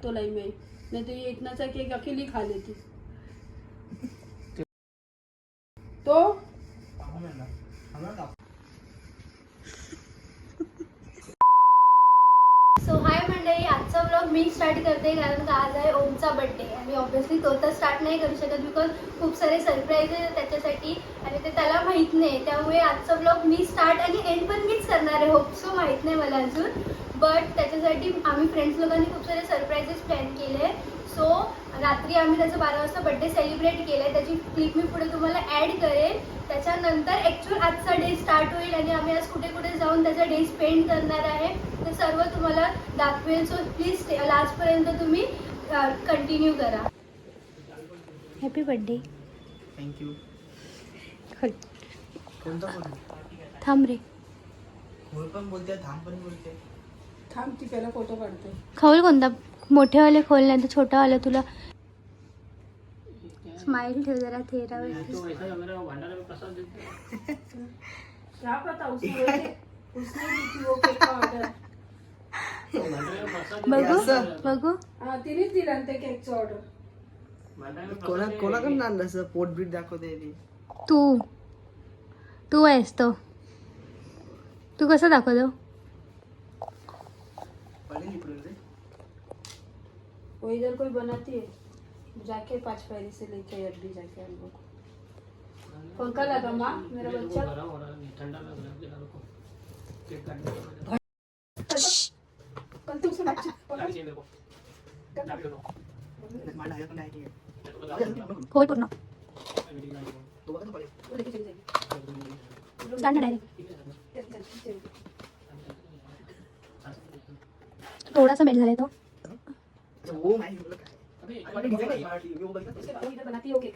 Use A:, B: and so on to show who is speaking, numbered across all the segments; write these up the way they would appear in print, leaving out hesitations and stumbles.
A: तो लाई मैं नहीं तो ये इतना सा केक अकेली खा लेती तो
B: सो हाय मंडळी, आजचा व्लॉग मी स्टार्ट करते कारण का आज आहे ओमचा बर्थडे आणि ऑब्व्हियसली तो तर स्टार्ट नाही करू शकत बिकॉज खूप सारे सरप्राईज आहे त्याच्यासाठी आणि ते त्याला माहीत नाही. त्यामुळे आजचा व्लॉग मी स्टार्ट आणि एंड पण मीच करणार आहे. होप सो माहीत नाही मला अजून, बट त्याच्यासाठी आम्ही फ्रेंड्स लोकांनी खूप सारे सरप्राईजेस प्लॅन केले. सो रात्री आम्ही त्याचा 12 वाजता बर्थडे सेलिब्रेट केला आहे. त्याची क्लिप मी पुढे तुम्हाला ॲड करेल. त्याच्यानंतर ॲक्च्युअल आजचा डे स्टार्ट होईल आणि आम्ही आज कुठे कुठे जाऊन त्याचा डे स्पेंड करणार आहे ते सर्व तुम्हाला दाखवेल. सो प्लीज लास्टपर्यंत तुम्ही कंटिन्यू करा. Happy birthday.
C: थँक्यू. कोणता फोन?
B: थांब रे.
C: खोल पण बोलते, थांब पण बोलते.
A: थांब ती पहिला फोटो काढते.
B: खोल कोणता? मोठेवाले खोल नाही तर छोटावाला. तुला स्माइल ठेव जरा चेहरा
A: क्या पता उसने दी थी वो केक का ऑर्डर.
B: बघू बघू.
A: हाँ तिनेच दिला ते केकचं ऑर्डर.
C: कोणाकडून आणलं असं? पोटबीट दाखवते ती.
B: तू आहेस तो. तू कसं दाखवतो?
A: वो इधर कोई बनाती है जाके 5 पैरी से लेके अड्डी जाके हम लोग. पंखा लगा माँ मेरा बच्चा. कल तुमसे बातचीत
B: खोल पूर्ण. Start direct. थोडासा मेल झालाय तो.
C: वो नाही
A: इधर बनाती हो केक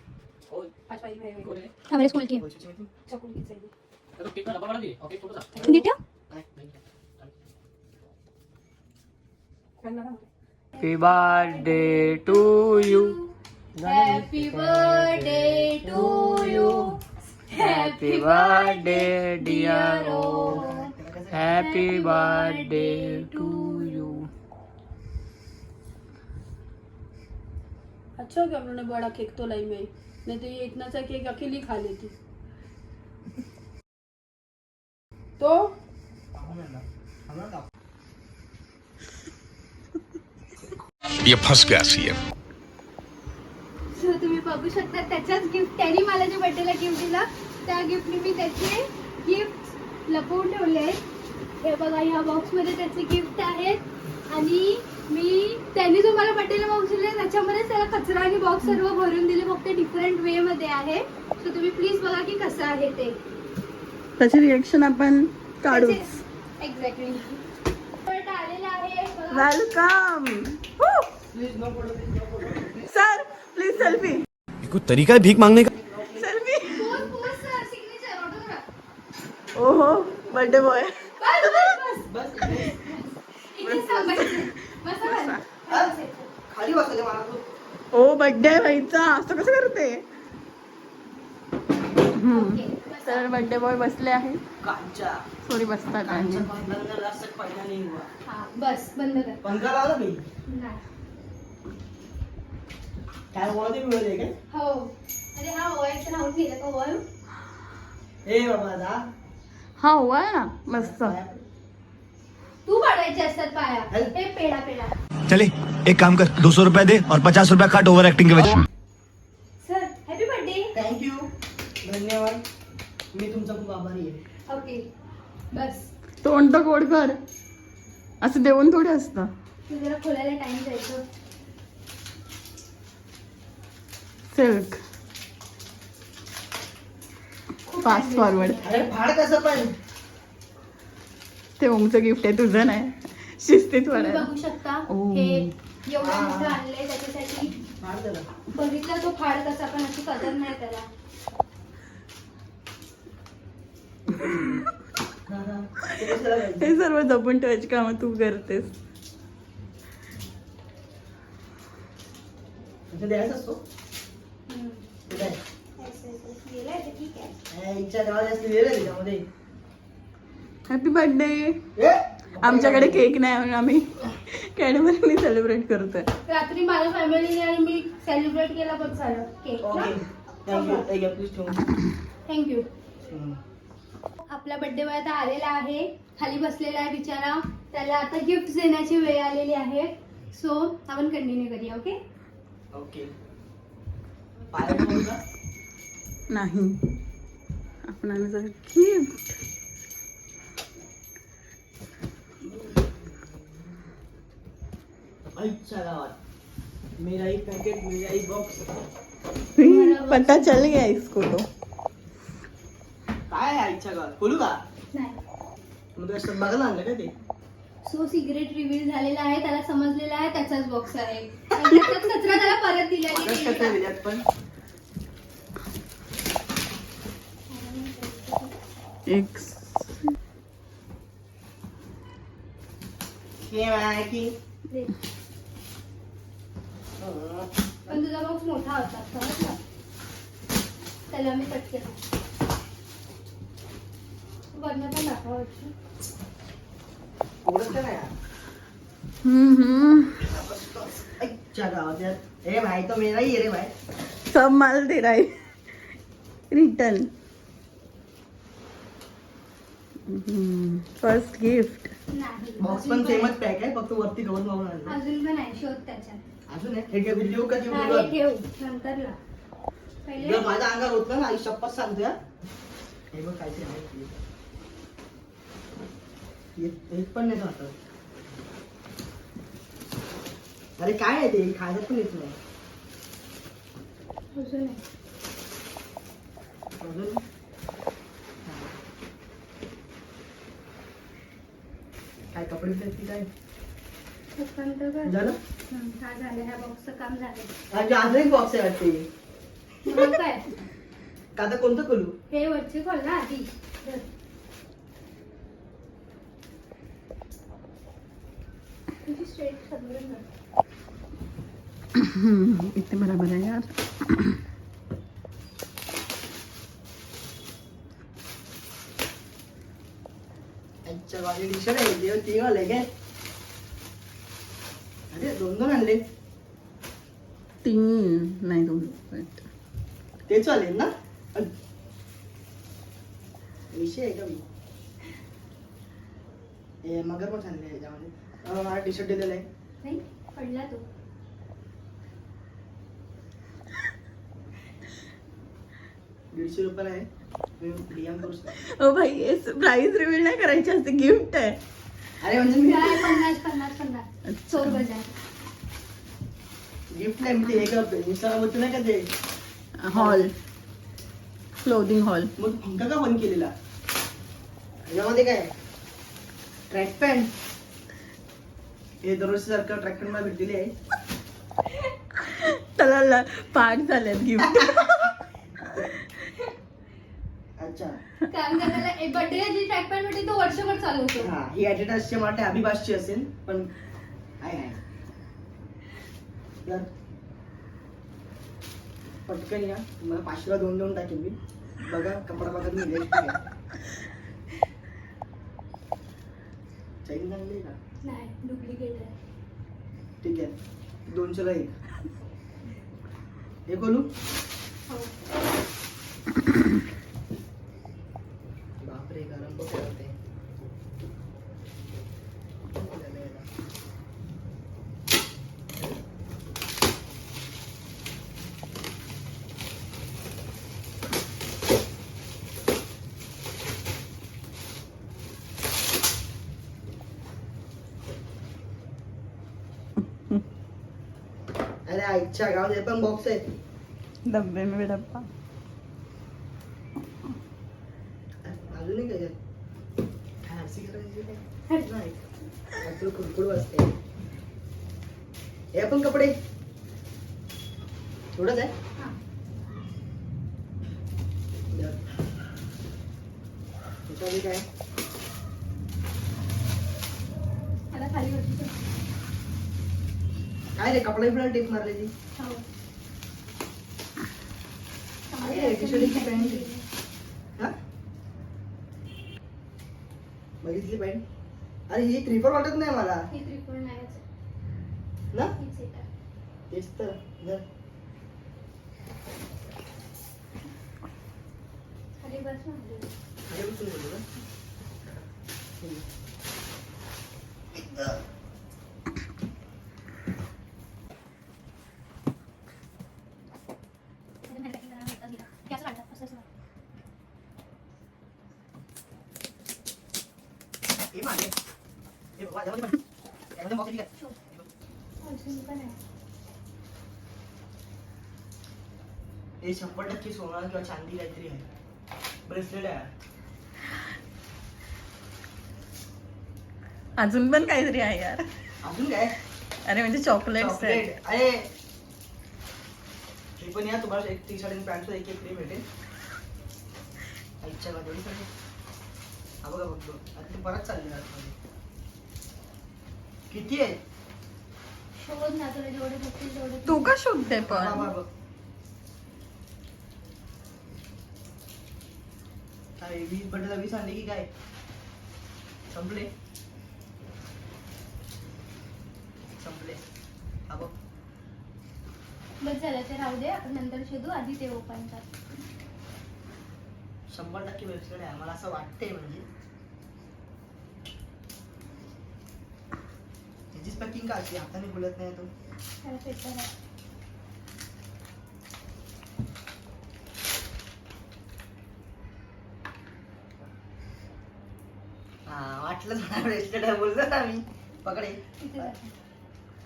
A: 5 पैरी में
B: हमारे स्कूल की
A: चकुल की चाहिए.
B: नीट.
C: Happy birthday to you.
B: Happy birthday to you.
C: Happy birthday dear Om. Happy birthday to you.
A: अच्छा हो गया उन्होंने बड़ा केक तो लाई मैं नहीं तो ये इतना सा केक अकेली खा लेती तो.
D: ये फंस गया सीएम.
B: सो तुम्ही बघू शकता त्याच्याच गिफ्ट त्यांनी मला जे बर्थडेला गिफ्ट दिला त्या गिफ्टने मी त्याचे गिफ्ट लपवून ठेवले आहेत. हे बघा ह्या बॉक्समध्ये त्याचे गिफ्ट आहेत आणि मी त्यांनी जो मला बर्थडेला बॉक्स दिले त्याच्यामध्ये त्याला कचरा आणि बॉक्स सर्व भरून दिले, फक्त डिफरंट वे मध्ये आहे. सो तुम्ही प्लीज बघा की कसं आहे ते.
A: त्याची रिएक्शन आपण काढू.
B: एक्झॅक्टली. आलेला आहे.
A: Welcome sir. Please selfie.
D: कोई तरीका है भीख मांगने का?
A: सेल्फी.
B: सिग्नेचर ऑर्डर करा.
A: ओहो बर्थडे बॉय.
C: खाली बसले मला तू.
A: ओ बर्थडे व्हायचा असं कसं करते. तर बर्थडे बॉय बसले आहे.
C: कांचा
A: सॉरी बसतात आणि
C: जास्त फायदा नाही हुआ.
B: बस बंद कर.
C: पंखा लावला मी.
B: नाही.
C: काय बोलते मी बोलते काय?
B: हो. अरे हा ओवायचं राहून गेलं का ओवाळू?
C: ए बाबा जा.
A: हा हुआ है ना मस्त.
B: तू पाडायचे असतात पाया. हे पेढा पेढा.
D: चले एक काम कर 200 रुपया दे और 50 रुपया काट ओवर एक्टिंग के वजह.
B: Sir happy birthday.
C: थँक्यू. धन्यवाद. मी तुमचा खूप आभारी आहे.
B: ओके बस.
A: तोंड तर गोड कर. असं देऊन थोडे असतं.
B: तू जरा खोलायला टाइम जायचं.
A: Silk fast forward.
C: अरे फाड कसं पण.
A: ते ओमचं गिफ्ट आहे तुझं नाही. शिस्तीत
B: तुम्ही
A: वाढायला.
B: बघू शकता
A: ओ.
B: हे एवढं मोठं आणलंय त्याच्यासाठी.
C: फाड त्याला.
B: बघितला तो फाड कसा पण अशी कदर नाही त्याला.
A: हे सर्व जपून ठेवायची कामं तू करतेस.
C: द्यायचा असतो.
B: गेलाय तर ठीक आहे.
C: इच्छा तेव्हा जास्त वेळ आहे त्याच्यामध्ये.
A: Happy birthday. आमच्याकडे केक नाही म्हणून आम्ही
E: कॅडबरीने सेलिब्रेट करतोय.
B: रात्री माझ्या फॅमिलीने आणि मी सेलिब्रेट केला पण झालं केक
C: ओके थँक्यू प्लीज ठेवून.
B: थँक्यू. आपला बर्थडे बॉय आता आलेला आहे, खाली बसलेला आहे बिचारा. त्याला आता गिफ्ट देण्याची वेळ आलेली आहे. सो आपण कंटिन्यू करूया. ओके
C: ओके पाया पडू का?
E: नाही आपण आम्ही जर गिफ्ट
C: आईच्या गावात मेरा ही पॅकेट मेरा ही बॉक्स.
E: पता चल गया इसको तो.
C: काय आहे आईच्या गावात खोलू का?
B: नाही.
C: मग असं बघायला आणलं का ते?
B: सो सिक्रेट रिव्हील झालेला आहे. त्याला समजलेला आहे त्याचाच बॉक्स आहे. आणि त्याचा कचरा त्याला परत दिला
C: आकाश कसा आहे त्याच्यात पण?
E: एक
C: हे आहे की
B: पण तुझा बॉक्स मोठा होता समजला. त्याला मी कट केला. वरनं पण दाखवायची.
C: उघडत नाही यार. आईच्या गावात यार. हे भाई तो मेरा ही है रे भाई.
E: सब माल दे रहा है रिटर्न. First gift.
B: नाही
C: बॉक्स पण सेमच पॅक आहे फक्त वरती कवर लावून आणलं.
B: अजून पण आहे शोध त्याच्यात.
C: अजून आहे हे काय देऊ का देऊ
B: हा,
C: बोलू?
B: हे ठेव नंतरला. पहिले
C: जर माझ्या अंगावर होत ना आई शपथ सांगतो यार. हे बघ काय ते आहे. एक पण नाही तो आता. अरे काय आहे ते खायला पण येत नाही.
B: अजून आहे.
C: अजून काय कपडे बिपडे काय
B: पटकन तर कर.
C: झालं?
B: हा झालं. ह्या बॉक्सचं काम झालं.
C: आणि अजून एक बॉक्स आहे वाटते.
B: मग काय
C: का आता कोणतं खोलू?
B: हे वरचे खोल ना आधी. धर. तुझी स्ट्रेट सगळं धर.
E: इतने बराबर है यार.
C: अच्छा वाली टी शर्ट आहे ते ती वाले काय? अरे दोन दोन आणले.
E: 3 नाही 2.
C: तेच वाले ना? विषय आहे का मी? हे मगर पण आणले याच्यामध्ये. मला टी शर्ट दिलेलं आहे.
B: नाही पडला तो.
C: ₹150 आहे. मी DM करू शकतो.
E: ओ भाई ये प्राइस रिवील नाही करायची असते, गिफ्ट आहे.
C: अरे म्हणजे मी
B: काय 50 100 बजाय.
C: गिफ्ट नाही मी ते हे करतोय. इंस्टाला बोलतो नाही का ते
E: हॉल क्लोथिंग हॉल.
C: मग पंखा का बंद केलेला? याच्यामध्ये काय ट्रॅक पॅन्ट. हे दररोज सारखं ट्रॅक पॅन्ट मला भेटलेली आहे.
E: त्याला पाठ झाल्यात गिफ्ट.
C: अच्छा
B: कारण का त्याला बर्थडे जी ट्रॅक पॅन्ट होती तो वर्षभर चालवतो.
C: हा ही ऍडिडासची वाटते अभिभाषची असेल पण आहे यार पटकन या. मला 500ला 2 देऊन टाकेल मी. बघा कपडा बघा तुम्ही नेक्स्ट चैन आणली का?
B: नाही डुप्लिकेट आहे.
C: ठीक आहे 200ला 1. हे बोलू
B: हो.
C: बापरे गरम खूप होते. अरे आईच्या गावात हे पण बॉक्स आहे.
E: डब्बे में डब्बा.
C: अजूनही काय हॅसी करायची नाही. आपलं कुरकुड वाजते. हे पण कपडे थोडंच आहे.
B: हा.
C: त्याच्यामध्ये काय
B: मला खाली वरती.
C: काय रे कपडा बिपडा टेप मारल्याची.
B: हो.
C: आहे किशोरीची पॅन्ट. हा बघितली पॅन्ट. अरे ही 3/4 वाटत नाही मला.
B: ही त्रिकोण नाही.
C: ना
B: हीच येतात.
C: तेच तर धर.
B: खाली बस ना.
C: खाली बसून बोलू ना. हे मागे. हे बघा, यामध्ये पण. यामध्ये box आहे, ठीक आहे.
B: अजून पण आहे.
C: हे 100% सोनं किंवा चांदी काहीतरी आहे. ब्रेसलेट आहे.
E: अजून पण काहीतरी आहे यार.
C: अजून काय
E: अरे म्हणजे चॉकलेट
C: चॉकलेट अरे हे पण या तुम्हाला एक टी शर्ट आणि पॅन्ट एक फ्री भेटेल. इच्छा का तेवढी सगळी हा बघा बघतो आता ते परत चालले आतमध्ये. किती आहे
B: शोध ना तुला जेवढे भेटतील तेवढे.
E: तू का शोधते
C: हा,
E: पण
C: बघ, बघ. काय 20 बटला 20 आणले की काय संपले संपले. हा बघ
B: बस झालं ते राहू दे, आपण नंतर शोधू. आधी ते ओपन कर.
C: 100% वेबसाईट आहे मला असं वाटतंय. म्हणजे त्याचीच पॅकिंग का असते हाताने बोलत नाही तो.
B: त्याला पेपर आहे.
C: हा वाटलं मला ब्रेसलेट आहे बोललो ना मी. पकडे
B: तिथे जाते.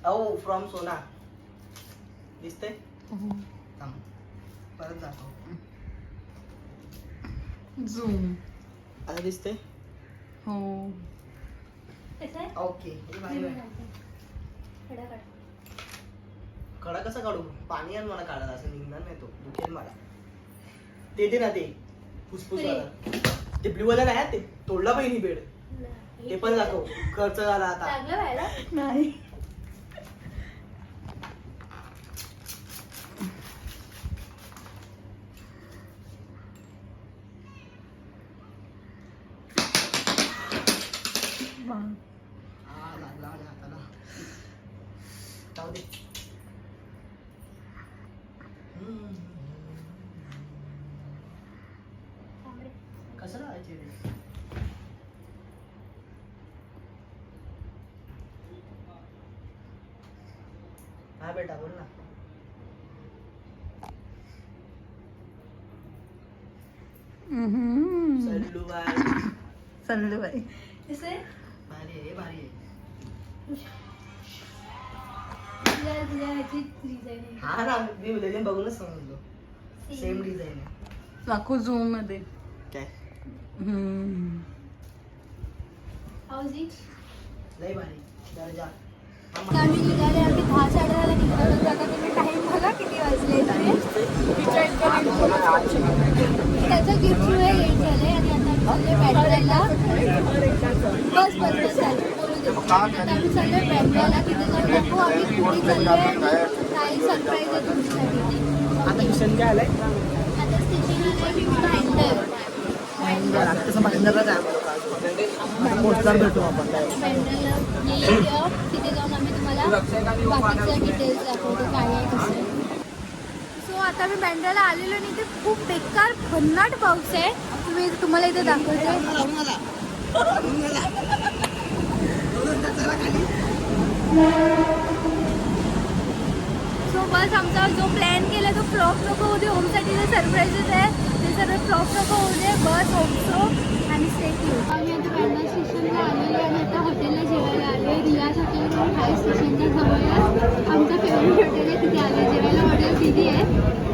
C: ओ फ्रॉम सोना दिसते. थांब परत दाखव.
E: झूम
C: आता दिसते.
E: हो
B: कसं आहे?
C: ओके हे भारी आहे.
B: खडा काढ.
C: कडा कसा काढू पाणी आणि मला काढायला असं निघणार नाही तो दुखेल मला. ते दे ना ते फुसफुस ते ब्लू वाला नाही ते तोडला पाहिजे बेड. ते पण दाखव खर्च झाला आता.
B: लागलं व्हायला.
E: नाही
C: हा लागला माझ्या हाताला. जाऊ दे.
B: थांबरे.
C: कसं लावायचे रे? हा बेटा बोल ना. सल्लू बाय.
E: चाललं बाई
B: कसं आहे?
C: भारी आहे भारी आहे.
B: तुझ्या ह्याची डिझाईन आहे.
C: हा ना मी डिझाईन बघूनच समजलो. सेम डिझाईन आहे.
E: दाखव झूम मध्ये.
C: काय
B: हाऊजी.
C: लय भारी दर्जा.
B: आम्ही निघाले आम्ही 10 साडेदहाला निघालो. आता तुम्ही टाइम बघा किती वाजले इथे. त्याचं गिफ्ट मुळे लेट झाले आणि आता आम्ही चाललोय बँड्राला. बस बस बस चालेल बोलू दे. आता आम्ही चाललोय बँड्राला. तिथे जाऊन बघू आम्ही कुठे चाललोय. काही सरप्राईज आहे तुमच्यासाठी.
C: आता किशन काय आलंय
B: आता स्टेशन आलंय भाईंदर.
C: तसं भाईंदरलाच आहे. पोस्टर भेटू आपण
B: बँड्राला तिथे जाऊन आम्ही तुम्हाला बाकीचं डिटेल्स दाखवतो काय आहे कसं आहे. सो आता मी बँड्राला आलेलो आणि इथे खूप बेकार भन्नाट पाऊस आहे. तुम्हाला इथे दाखवते. सो बस आमचा जो प्लॅन केला तो फ्लॉप नको होऊ दे. होमसाठी जे सरप्राईजेस आहे ते सर्व फ्लॉप नको होऊ दे. बस होमसो आणि स्टेट यू. आम्ही आता बँड्रा स्टेशनला आलेलो आणि आता हॉटेलला जेवायला आलो आहे. रियाज हॉटेल म्हणून हाय स्टेशनच्या जवळच आमचं फेवरेट हॉटेल आहे. तिथे आलं जेवायला. हॉटेल बिझी आहे.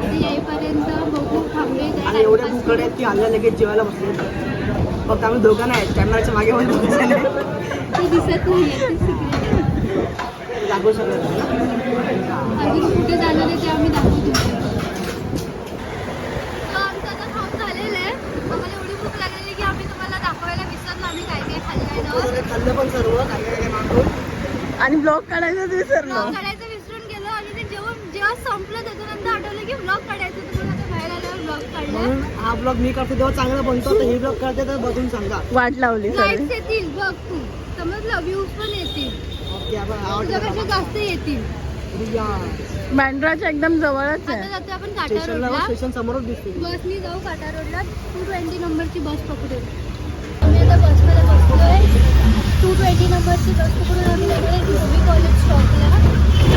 B: तिथे येईपर्यंत बघू थांबूया.
C: आणि एवढे भूकडे आहेत की आल्या लगेच जेवायला बसले. फक्त आम्ही दोघं नाही कॅमेराच्या मागे पण दोघं जण आहे.
B: ते दिसत नाही आहे. ते सिक्रेट
C: दाखवू शकत नाही.
B: अजून कुठे जाणार आहे ते आम्ही दाखवतो. आमचं आता खाऊन झालेलं आहे. आम्हाला एवढी भूक लागलेली की आम्ही तुम्हाला दाखवायला विसरलो आम्ही काय काय खाल्लं आहे.
C: खाल्लं पण सर्व काय काय मागून.
E: आणि ब्लॉग काढायचं विसरलो.
B: ब्लॉग काढायचं विसरून गेलो आणि ते जेव्हा संपलं त्याच्यानंतर आठवलं की ब्लॉग काढायचं. तुम्हाला आता बाहेर आल्यावर ब्लॉग काढला.
C: म्हणून हा ब्लॉग मी करतो तेव्हा चांगला बनतो. तर हे ब्लॉग करते तर बघून सांगा.
E: वाट लावली सगळी.
B: लाईट्स येतील बघ तू. समजलं व्ह्यूज पण येतील.
C: ओके आपण
B: तुझ्यापेक्षा जास्त येतील.
E: बँड्राच्या एकदम जवळच
B: आता
E: आहे.
B: जातो आपण काटा
C: स्टेशनला
B: रोडला.
C: स्टेशन समोरच दिसते.
B: बसनी जाऊ काटा रोडला. 220 नंबरची बस पकडू. आम्ही आता बसमध्ये बसलोय. 220 नंबरची बस पकडून आम्ही लागले हिरवी कॉलेज स्टॉपला.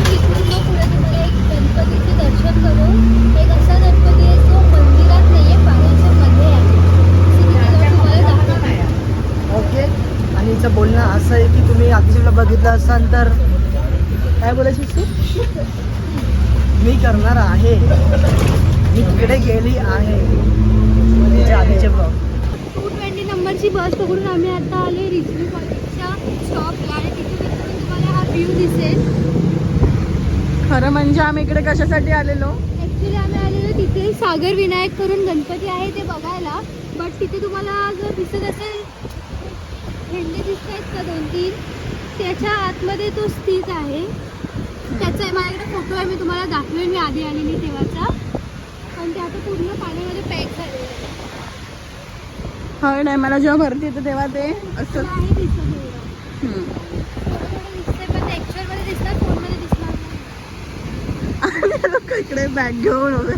B: तिथून मग पुढे तुम्हाला एक गणपतीचे दर्शन करू. एक असा गणपती आहे जो मंदिरात नाही आहे, पाण्याच्या मध्ये आहे. तुम्हाला दाखवतो.
C: ओके. आणि हिचं बोलणं असं आहे की तुम्ही आधीच्या बघितलं असाल तर काय बोलायची तू? मी करणार आहे, मी तिकडे गेली आहे म्हणजे आधीचे ब्लॉग.
B: 220 नंबरची बस पकडून आम्ही आता आले रिजवी कॉलेजच्या स्टॉपला आणि तिथे तुम्हाला हा व्ह्यू दिसेल.
E: खरं म्हणजे आम्ही इकडे कशासाठी आलेलो?
B: ॲक्च्युली आम्ही आलेलो तिथे सागर विनायक करून गणपती आहे ते बघायला. बट तिथे तुम्हाला जर दिसत असेल झेंडे दिसत आहेत का 2-3, त्याच्या आतमध्ये तो स्थित आहे. त्याचा माझ्याकडे फोटो आहे, मी तुम्हाला दाखवेन मी आधी आलेली तेव्हाचा. पण ते आता पूर्ण पाण्यामध्ये पॅक झालेलं आहे.
E: हर नाही मला जेव्हा भरती येते तेव्हा ते असं
B: नाही दिसत एवढं.
E: हम्म.
B: थोडं दिसतंय पण ते ॲक्च्युअलमध्ये दिसणार, फोनमध्ये दिसणार नाही.
E: आणि लोक इकडे बॅग घेऊन उभे.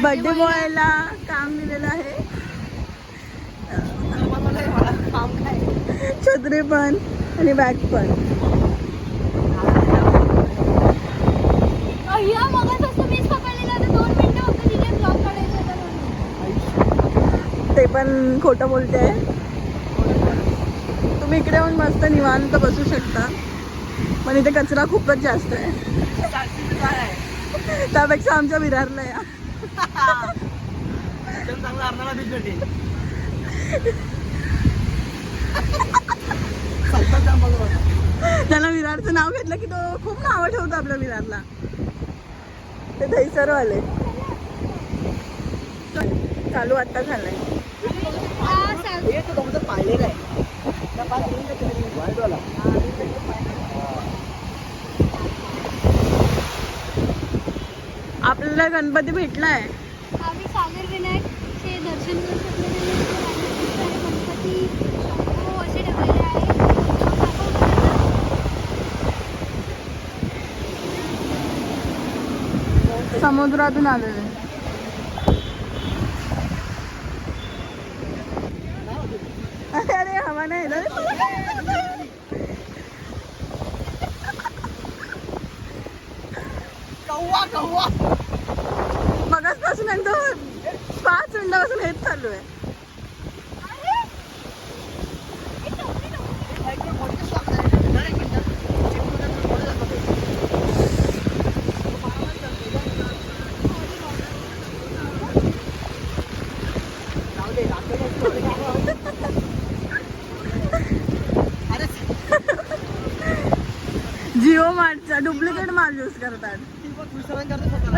E: बर्थडे बॉयला काम दिलेलं आहे. छत्री पण आणि बॅग पण.
B: अय्या मगाच असं मीच पकडलेलं होतं. 2 मिनिटं फक्त तिथे ब्लॉग काढायचा होता म्हणून.
E: ते पण खोटं बोलते. तुम्ही इकडे येऊन मस्त निवांत बसू शकता, पण इथे कचरा खूपच जास्त आहे. त्यापेक्षा आमच्या विरारला या.
C: चांगला अर्नाला बीच भेटेल.
E: त्याला विरारचं नाव घेतलं की तो खूप नावं ठेवतो आपल्या विरारला. ते दहीसरवाले चालू आता झालंय.
B: हा, सांग.
C: हे तो तुमचं पाहिलेलं आहे. त्या 5 मिनिटं वाईटवाला.
E: आपल्याला गणपती भेटलाय.
B: आम्ही सागर विनायकचे दर्शन करू शकलो नाही. तर आम्ही खूप सारे गणपती शंभू असे ठेवलेले आहे.
E: समुद्रातून आलेले. अरे हवा नाही येत.
C: कव्वा कव्वा.
E: मगाचपासून एकदम 5 मिनिटापासून हेच चालू आहे. जिओ मार्टचा डुप्लिकेट माल यूज करतात.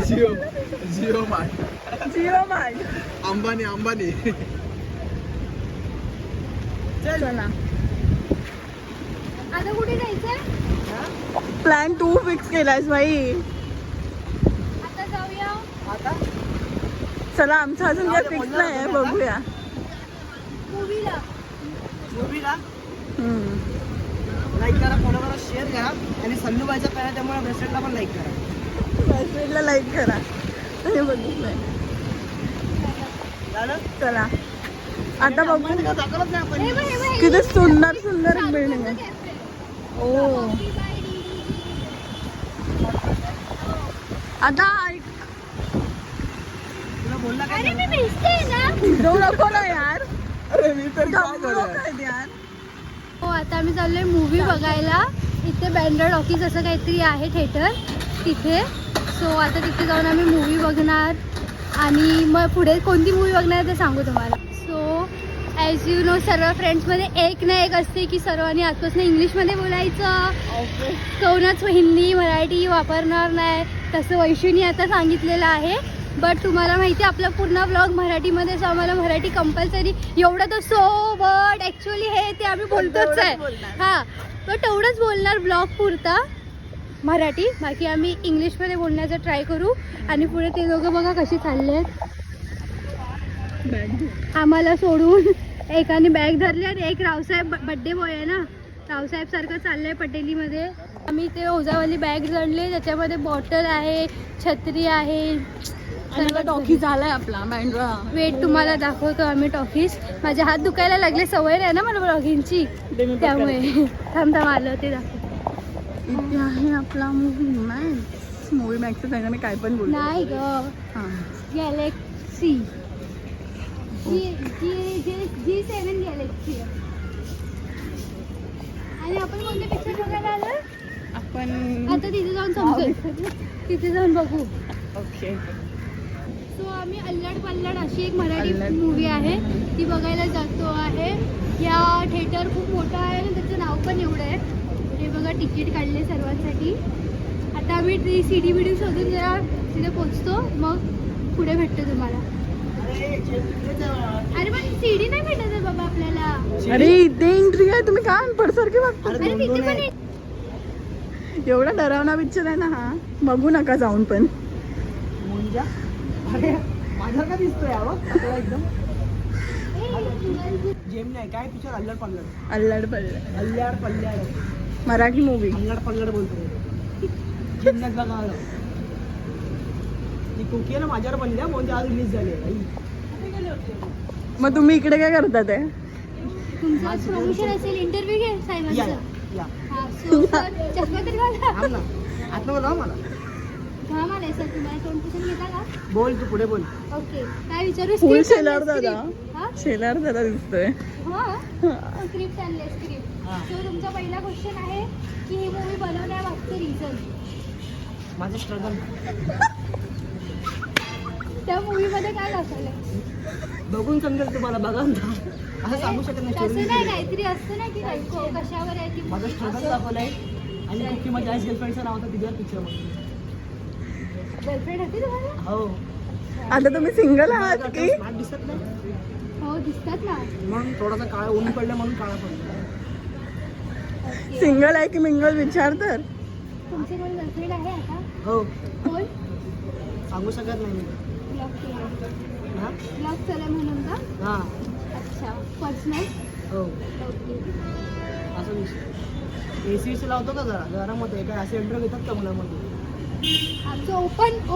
F: जिओ मार्ट.
E: जिओ मार्ट.
F: अंबानी.
E: चला
B: आता कुठे जायचंय?
E: प्लॅन 2 फिक्स केलायस बाई.
B: आता जाऊया.
C: आता
E: चला आमचं अजून काय फिक्स नाही आहे, बघूया.
B: मूवीला.
C: मूवीला
E: हम्म.
C: लाईक करा, फॉलो करा, शेअर करा आणि सल्लूबाईचा करा. त्यामुळे ब्रेसलेटला पण लाईक करा.
E: मेसेजला लाईक करा. हे बघितलंय.
C: झालं?
E: चला आता बघू.
C: अंबानी का दाखवलंच नाही आपण.
B: हे बघ, हे बघ, हे
E: किती
B: बघ.
E: सुंदर सुंदर बिल्डिंग
B: चांदूरचं
E: आहे.
B: cafe.
E: O
B: Coffee by DDG.
E: आता ऐक.
C: तुला बोलला काय?
B: अरे मी भेटते ना.
E: जाऊ नको ना यार.
F: अरे मी तर काय
E: जाऊ
F: करूया?
E: नको आहेत यार.
B: हो, आता आम्ही चाललोय मूवी बघायला. इथे बँड्रा टॉकीज असं काहीतरी आहे थिएटर तिथे. सो आता तिथे जाऊन आम्ही मूवी बघणार आणि मग पुढे कोणती मूवी बघणार ते सांगू तुम्हाला. सो ॲज यू नो सर्व फ्रेंड्समध्ये एक ना एक असते की सर्वांनी आजपासून इंग्लिशमध्ये बोलायचं, कोणच हिंदी मराठी वापरणार नाही. तसं वैशूनी आता सांगितलेलं आहे. बट तुम्हाला माहिती आहे आपला पूर्ण ब्लॉग मराठीमध्ये, सो आम्हाला मराठी कंपल्सरी. एवढं तर सो बट ॲक्च्युली हे ते आम्ही बोलतोच आहे. हां, पण तेवढंच बोलणार ब्लॉग पुरता मराठी. बाकी आम्ही इंग्लिशमध्ये बोलण्याचा ट्राय करू. आणि पुढे ते दोघं बघा कसे चालले आहेत आम्हाला सोडून. एकाने बॅग धरली आणि एक रावसाहेब बड्डे बॉय आहे ना, रावसाहेब सारखं चाललंय पटेलीमध्ये. आम्ही ते ओझावाली बॅग जणले, त्याच्यामध्ये बॉटल आहे, छत्री आहे.
E: टॉकी झालाय आपला बँड्रा.
B: वेट तुम्हाला दाखवतो आम्ही टॉफीज. माझे हात दुखायला लागले, सवय नाही ना मला ब्लॉगिंगची, त्यामुळे थांब आलं ते दाखव.
E: इथे आहे आपला मूवी मॅक्स. मूवी मॅक्सचं सांगा मी काय पण बोलतो.
B: नाही ग,
E: हां
B: गॅलेक्सी G7 गॅलेक्सी. आणि आपण कोणते पिक्चर बघायला आलो
E: आपण
B: आता? तिथे जाऊन समजेल, तिथे जाऊन बघू.
E: ओके.
B: सो आम्ही अल्लड पल्लड अशी एक मराठी मूवी आहे ती बघायला जातो आहे. या थिएटर खूप मोठा आहे आणि त्याचं नाव पण एवढं आहे. हे बघा तिकीट काढले सर्वांसाठी. आता आम्ही ती सीडी बिडी शोधून जरा तिथे पोचतो, मग पुढे भेटतो तुम्हाला. अरे पण सीडी नाही भेटत आहे बाबा आपल्याला.
E: अरे इथे एंट्री आहे, तुम्ही काय अनपडसारखे वागता?
B: अरे तिथे पण
E: एवढा डरावना पिक्चर आहे ना हा, बघू नका जाऊन पण.
C: मुंजा अरे माझा का दिसतोय एकदम जेम नाही काय पिक्चर अल्लड पल्लड.
E: अल्लड पल्लड
C: अल्ल्याड पल्ल्याड
E: मराठी मूवी.
C: अल्लड पल्लड बोलतो. जिन्नत बघा आलं. ती कुकी आहे ना माझ्यावर बनल्या म्हणजे आज रिलीज झाली आहे.
E: मग तुम्ही इकडे काय करतात आहे?
B: तुमचं प्रमोशन असेल, इंटरव्ह्यू घे
C: या
B: साहेबांचं.
C: या
B: हा, so sir, चष्मा तरी घाला.
C: थांब ना आतमध्ये जाऊ मला.
B: घाम आलाय सर तुम्हाला, तोंड पुसून घेता का?
C: बोल तू पुढे बोल.
B: ओके, काय विचारू?
E: फुल
B: Script
E: शेलार
B: आणलंय,
E: दादा.
B: script. हा?
E: शेलार दादा दिसतोय.
B: स्क्रिप्ट आणले स्क्रिप्ट.
C: हा.
B: सो तुमचा पहिला क्वेश्चन आहे की ही मूवी बनवण्यामागचं रिझन.
C: माझं स्ट्रगल
B: त्या मूवीमध्ये काय दाखवलंय?
C: बघून समजेल तुम्हाला. बघा ना असं सांगू शकत नाही.
B: तसं
C: story
B: नाही, काहीतरी असतं ना की कशावर आहे ती
C: माझं
B: movie?
C: स्ट्रगल
B: असं
C: दाखवलंय आणि कुकी माझ्या आईस गर्लफ्रेंडचं नाव होतं तिच्या पिक्चरमध्ये.
B: गर्लफ्रेंड होती तुम्हाला?
C: हो
E: आता तुम्ही सिंगल आहात की?
C: स्मार्ट दिसत नाही
B: हो, दिसतात ना.
C: मग थोडासा काळा ऊन पडलं म्हणून काळा पडला.
B: Okay.
E: सिंगल आहे की मिंगल विचार तर.
B: तुमची कोण गर्लफ्रेंड आहे आता?
C: हो
B: कोण?
C: सांगू शकत नाही मी.
B: ब्लॉक केला.
C: हा
B: ब्लॉक केलं म्हणून का?
C: हा
B: अच्छा, पर्सनल.
C: हो
B: ओके.
C: असं विषय. AC लावतो का जरा घरामध्ये काय असे इंटरव्ह्यू घेतात का मुलामध्ये?
B: आमचं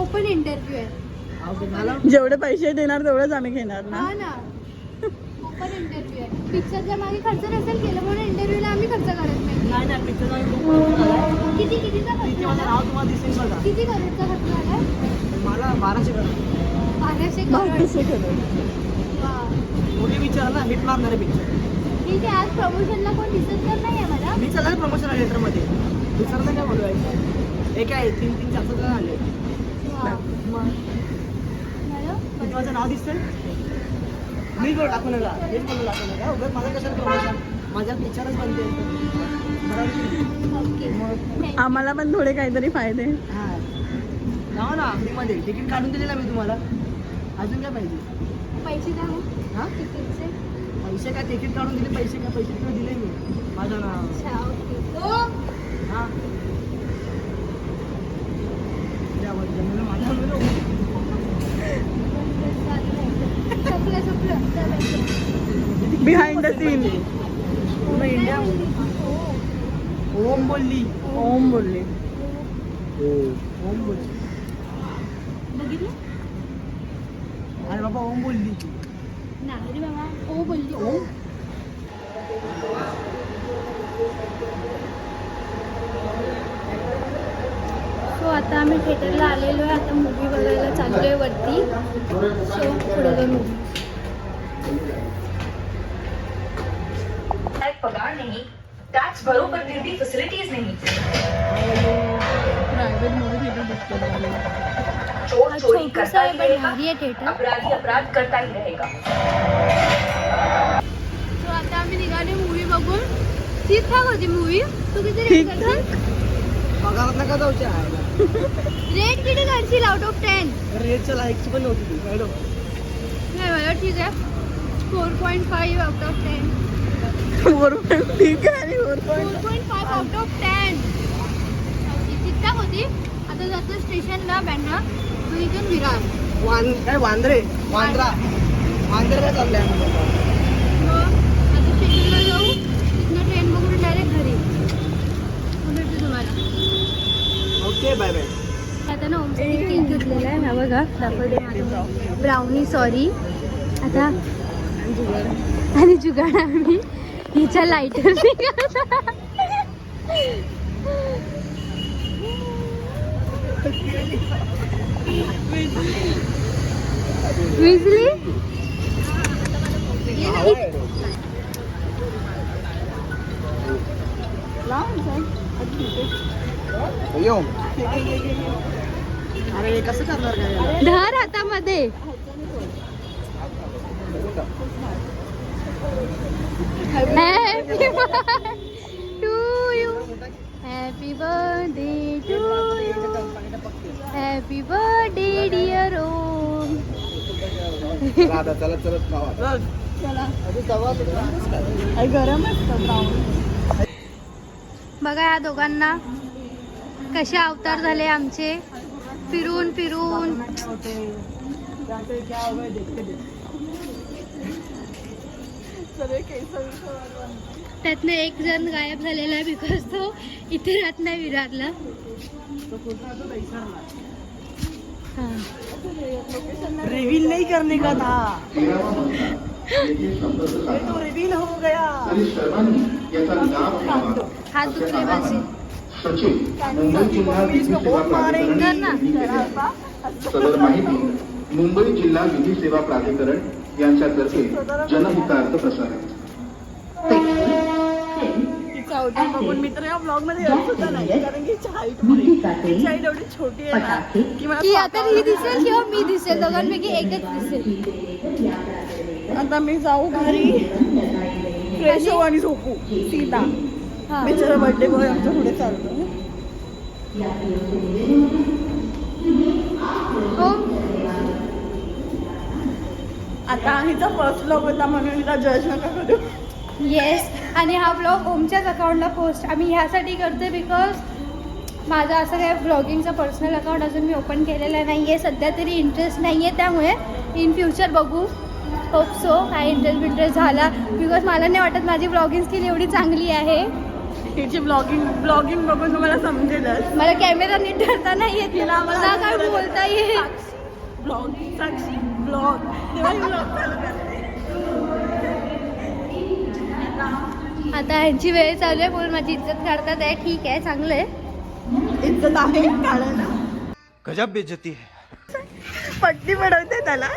B: ओपन इंटरव्ह्यू आहे.
C: ओके झालं.
E: जेवढे पैसे देणार तेवढेच आम्ही घेणार ना.
B: हा ना, ओपन इंटरव्ह्यू आहे. पिक्चरच्या मागे खर्च नसेल केलं म्हणून इंटरव्ह्यूला आम्ही खर्च करत नाही.
C: नाही नाही पिक्चर झालाय.
B: कितीचा खर्च
C: तिथे माझं
B: झाला?
C: नाव तुम्हाला दिसेल बघा.
B: किती करोडचा खर्च झाला?
C: मला 1200 करा.
B: 1200 करोड.
E: 1200 करोड.
B: वा.
C: मोठी पिक्चर ना हिट मारणारे पिक्चर.
B: ठीक आहे, आज प्रमोशनला कोण दिसत तर नाही आहे मला.
C: मी चालणार प्रमोशन आहे थिएटरमध्ये. दुसरं काय बोलवायचं. हे काय 3-3 4 जण आले.
B: वा.
C: मग
B: बरं.
C: माझं नाव दिसतंय. मी बोल टाकू नका. हेच बोलू टाकू नका. उगाच माझं कशाला प्रमोशन. माझ्या पिक्चरच बनते.
B: ओके.
C: मग
E: आम्हाला पण थोडे काहीतरी फायदे.
C: हां जाऊ ना फ्रीमध्ये तिकीट काढून दिले ना मी तुम्हाला. अजून काय पाहिजे?
B: पैसे द्या मग.
C: हां
B: तिकीटचे.
C: पैसे काय तिकीट काढून दिले. पैसे काय पैसे तुला दिले मी. माझं नाव
B: अच्छा, ओके.
C: हां त्याबद्दल मला माझ्या मुलं
E: बिहाइंड द सीन.
C: पूर्ण इंडिया ओम बोलली.
E: ओम बोलले.
C: ओम बोलली.
B: बघितलं?
C: अरे बाबा ओम बोलली.
B: नाही रे बाबा, ओ बोलली.
C: ओम
B: सो आता आम्ही थिएटरला आलेलो आहे. आता मूवी बघायला चाललो आहे वरती. सो पुढे जाऊ मूवी.
G: पगार नहीं, टैक्स भरो पर फिर भी फैसिलिटीज नहीं।
E: प्रायव्हेट मूवी थिएटर दिसतो.
G: चोर चोरी
B: छोटूसा
G: करता
B: आहे
G: ही
B: पण
G: रहेगा,
B: भारी आहे थिएटर.
G: अपराधी अपराध करता ही रहेगा।
B: सो आता आम्ही निघाले मूवी बघून. ठीक ठाक होती मूवी. तू किती रेट
E: ठीक
B: करशील?
C: पगारात नका जाऊच्या आहे.
B: रेट किती करशील आउट ऑफ 10?
C: रेटच्या लायकची पण नव्हती ती मॅडम.
B: नाही मला ठीक आहे. 4.5 आउट ऑफ 10.
E: ठीक आहे. आणि
B: 4.5 आउट ऑफ 10. ठीक ठाक होती. आता जातो स्टेशनला बँड्रा. तू इथून विरार.
C: काय वांद्रे वांद्रा वांद्रे काय चाललंय.
B: मग बघा दाखवते ब्राउनी सॉरी आता आणि जुगाड आम्ही हिच्या लाईटर विजली
C: अरे कसं करणार काय
B: धर हातामध्ये happy to you happy birthday to you happy birthday dear Om
F: आता चला चलत गावात.
E: गरम असतं
B: बघा या दोघांना कसे अवतार झाले आमचे फिरून फिरून त्यातनं एक जण गायब झालेला आहे बिकॉज तो इथे राहत नाही विरारला
C: रिवील नहीं करने का था ये तो रिवील हो गया
B: हात दुखले माझे
H: मुंबई
B: ना
H: सदर माहिती मुंबई जिल्हा विधी सेवा प्राधिकरण यांच्यातर्फे जनहितार्थ प्रसारित.
E: तिचा आउटिंग बघून मी तर या ब्लॉग मध्ये येत सुद्धा नाही कारण की हाईट एवढी छोटी आहे ना की मला
B: की आता ही दिसेल किंवा मी दिसेल दोघांपैकी एकच दिसेल
E: आता मी जाऊ घरी फ्रेश होऊ आणि झोपू सीता
B: हा
E: बिचारा बर्थडे बॉय आमच्या पुढे चालतो
B: हो
E: आता हिचा फर्स्ट ब्लॉग होता म्हणून हिला जज नका करू
B: येस आणि हा ब्लॉग ओमच्याच अकाउंटला पोस्ट आम्ही ह्यासाठी करतोय बिकॉज माझं असं काय ब्लॉगिंगचं पर्सनल अकाउंट अजून मी ओपन केलेलं नाही आहे सध्या तरी इंटरेस्ट नाही आहे त्यामुळे इन फ्युचर बघू होप सो काय इंटरेस्ट झाला बिकॉज मला नाही वाटत माझी ब्लॉगिंग स्किल एवढी चांगली आहे
E: हिची ब्लॉगिंग बघून तुम्हाला समजेलच
B: मला कॅमेरा नीट धरता नाही येत ना मला काय बोलता येईल
E: ब्लॉग साक्षी ब्लॉग तेव्हा ही ब्लॉग चालू करते
B: आता ह्यांची वेळ चालू आहे म्हणून माझी इज्जत काढतात आहे ठीक आहे चांगलं आहे
E: इज्जत आहे काढायला
D: गजब बेइज्जती है.
E: पट्टी पडवते त्याला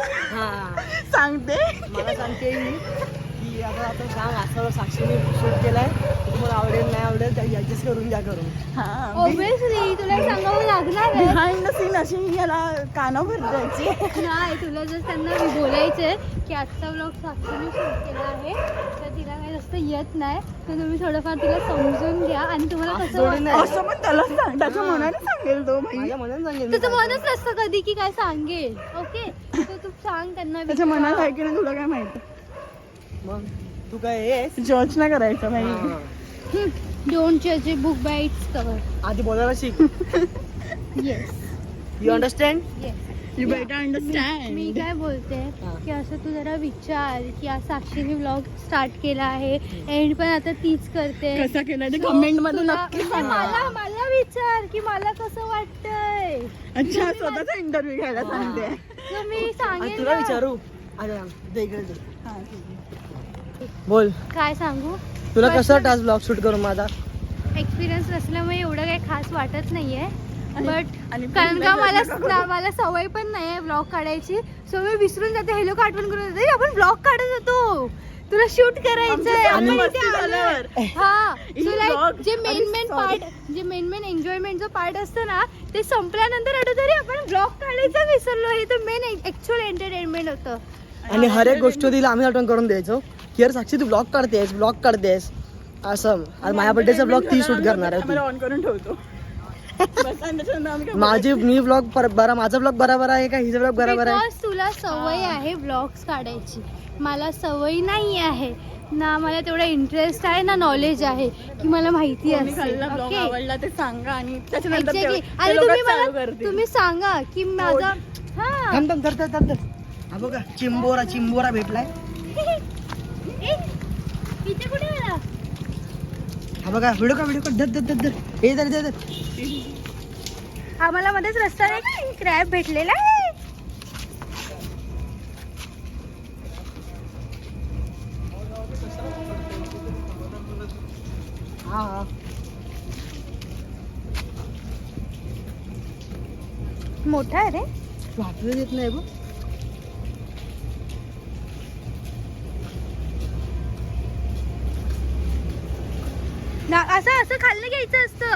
E: सांगते
C: मला सांगते की आता आपण सांग असं साक्षीने शूट केलाय तुम्हाला आवडेल नाही आवडेल ऍडजस्ट करून घ्या करून
E: हा
B: ऑब्विसली तुला सांगावं लागणार आहे
E: बिहाइंड द सीन अशी याला कानं भरतायची
B: नाही तुला जर त्यांना बोलायचंय की आजचा ब्लॉग साक्षीने शूट केला आहे तर तिला काही जास्त येत नाही तर तुम्ही थोडंफार तिला समजून घ्या आणि तुम्हाला कसं
C: थोडी नाही.
E: असं पण त्याला सांग त्याच्या मनाने सांगेल तो बाई.
C: माझ्या मनात सांगेल
B: तुझं मनच नसतं कधी की काय सांगेल ओके तर तू सांग त्यांना
E: त्याच्या मनात आहे की नाही तुला काय माहिती
C: मग तू काय येस
E: जज नाही करायचं बाई
B: डोंट जज a book by its cover
C: आधी बोलायला शिक
B: yes
C: you understand
B: yes
E: you better understand
B: मी काय बोलते की असं तू जरा विचार की आज साक्षीने ब्लॉग स्टार्ट केला आहे एंड पण आता तीच करते
E: कसा केलाय ते
B: So,
E: कमेंट मध्ये
B: तुला-
E: नक्की सांगा
B: मला विचार की मला कसं वाटतंय
E: अच्छा स्वतःचा इंटरव्ह्यू घ्यायला सांगते
B: So, मी
C: आणि
B: सांगेन
C: तुला
B: ना.
C: विचारू अरे दे इकडे दे.
E: हा, ठीक आहे.
C: बोल
B: काय सांगू
C: तुला कसं टास्क ब्लॉग शूट करून माझा
B: एक्सपिरियन्स नसल्यामुळे एवढं काही खास वाटत नाहीये बट
E: आणि
B: कारण का
E: please नका करू.
B: मला सवय पण नाही आहे ब्लॉग काढायची सो मी विसरून जाते हे लोक आठवण करून जाते आपण ब्लॉग काढत होतो तुला शूट करायचंय
E: आमचं
B: आपण
E: चालू
B: इथे
E: मस्ती
B: आलोय.
E: झाल्यावर.
B: हा
E: ही
B: सो लाईक
E: vlog
B: जे
E: आणि
B: मेन
E: sorry.
B: पार्ट जे मेन एन्जॉयमेंटचं पार्ट असतं ना ते संपल्यानंतर आठवतं अरे आपण ब्लॉग काढायचं विसरलो हे तर मेन ऍक्च्युअल एंटरटेनमेंट होतं
C: आणि हर एक गोष्ट तिला आम्ही आठवण करून द्यायचो की यार साक्षी तू ब्लॉग काढतेस असं आणि माझ्या बर्थडेचा ब्लॉग ती शूट करणार आहे
E: ऑन करून ठेवतो बस, आणि त्याच्यानंतर आम्ही काय
C: मी ब्लॉग बरा माझा ब्लॉग बरोबर आहे का हिचा ब्लॉग बरोबर आहे
B: बिकॉज तुला सवय आहे ब्लॉग्स काढायची मला सवय नाही आहे ना मला तेवढा इंटरेस्ट आहे ना नॉलेज आहे की मला माहिती
E: कोणी
B: असेल
E: खाल्ला ब्लॉग
B: ओके
E: आवडला ते सांगा आणि त्याच्यानंतर
B: Exactly.
E: ते
B: आणि
E: लोकं
B: तुम्ही
E: चालू
B: मला
E: करतील.
B: तुम्ही सांगा की माझा हा
C: थांब हा बघा चिंबोरा भेटलाय
B: ए, इथे कुठे आला
C: हा बघा व्हिडिओ का धर हे धर
B: आम्हाला मध्येच रस्त्याने क्रॅब भेटलेला आहे
C: हा
B: मोठा आहे रे.
C: वाटलं देत नाही बघ.
B: असं असं खाल्लं घ्यायचं असतं.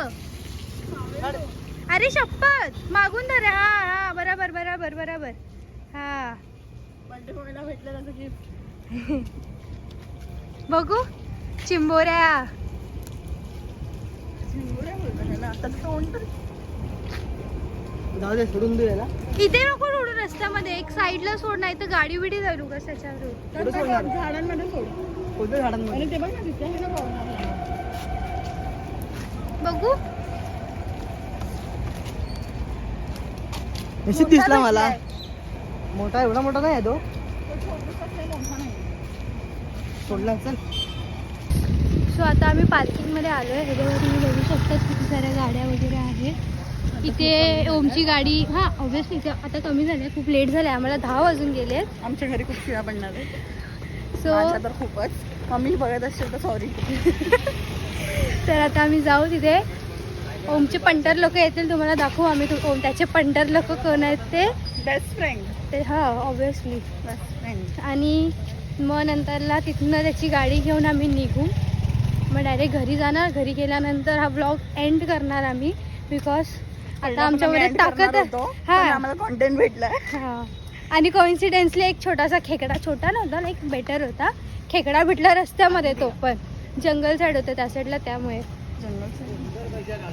B: अरे शपथ मागून धर. हा हा बरोबर बरोबर बरोबर. हा
E: भेटलं त्याचं गिफ्ट.
B: बघू चिंबोऱ्या.
E: आता तोंड तर
C: जाऊ दे सोडून दे याला.
B: इथे नको सोडू रस्त्यामध्ये. एक साईडला सोड नाही तर गाडी बिडी धरू का त्याच्यावर.
C: कुठं सोडणार?
E: झाडांमध्ये सोड.
C: कोणत्या झाडांमध्ये?
E: आणि ते बघ ना तिथे आहे ना पाहुणा.
B: बघू
C: निश्चित दिसला मला. मोठा एवढा मोठा नाही आहे तो. सोडला चल.
B: सो आता आम्ही पार्किंगमध्ये आलो आहे. हे बघा तुम्ही बघू शकता किती साऱ्या गाड्या वगैरे आहेत इथे. ओमची गाडी हां ऑब्विसली इथे आता कमी झाली आहे. खूप लेट झालं आहे आम्हाला. 10 वाजून गेले आहेत.
E: आमच्या घरी खूप शिळा पडणार आहे.
B: सो
E: माझ्या तर खूपच. मम्मी बघत असेल तर सॉरी.
B: तर आता आम्ही जाऊ तिथे. ओमचे पंटर लोक येतील तुम्हाला दाखवू आम्ही. ओम त्याचे पंटर लोक कोण आहेत ते.
E: Best friend.
B: ते हां ऑब्विसली.
E: Best friend.
B: आणि मग नंतरला तिथनं त्याची गाडी घेऊन आम्ही निघू. मग डायरेक्ट घरी जाणार. घरी गेल्यानंतर हा ब्लॉग एंड करणार आम्ही. बिकॉज आता आमच्यामध्ये ताकद
E: हां आम्हाला कॉन्टेंट भेटलाय.
B: हां आणि कोइन्सिडेंटली एक छोटासा खेकडा. छोटा नव्हता लाईक बेटर होता. खेकडा भेटला रस्त्यामध्ये. तो पण जंगल साईड होतं त्या साईडला त्यामुळे.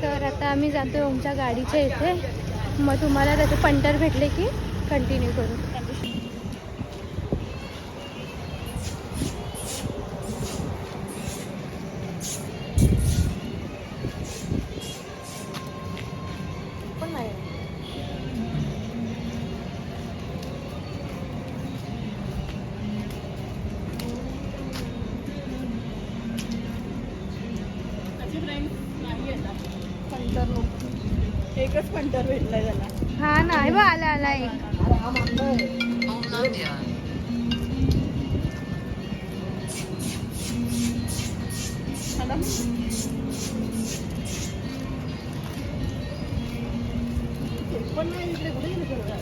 B: तर आता आम्ही जातो ओमच्या गाडीच्या इथे. मग तुम्हाला त्याचे पंटर भेटले की कंटिन्यू करू.
E: एकच पंटर भेटलाय त्याला.
B: हा नाही बा आला आला एक.
C: अरे हा मागतोय.
E: पण नाही इकडे कुठे गेले.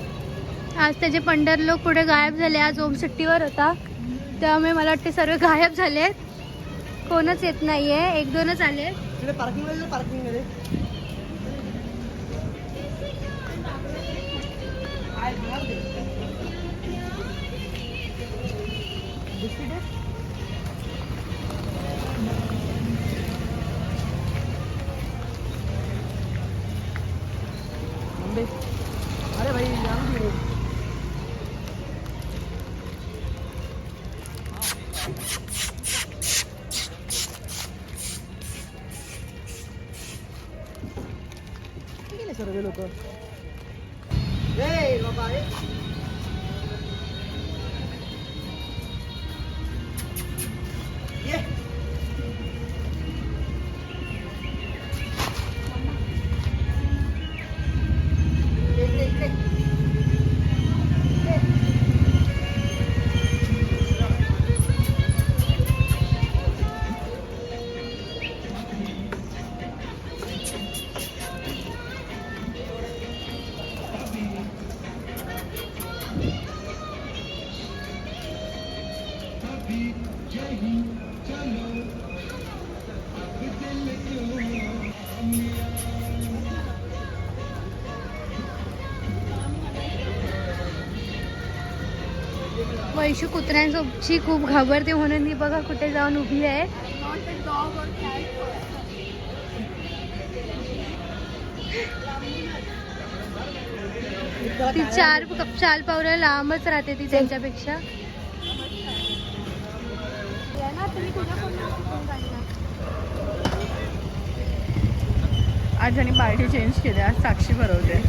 B: आज त्याचे पंढर लोक पुढे गायब झाले. आज ओम सुट्टीवर होता त्यामुळे मला वाटते सर्व गायब झाले. कोणच येत नाहीये. 1-2च आले.
C: इकडे पार्किंग मध्ये पार्किंग मध्ये. अरे भाई जाम भीड़ है. सर्व लोक बाबा ये
B: वैशू कुत्र्यांची खूप घाबरते म्हणून ती बघा कुठे जाऊन उभी आहे. ती चार पावलं लांबच राहते ती त्यांच्यापेक्षा.
E: आज त्यांनी पार्टी चेंज केली. आज साक्षी भरवते.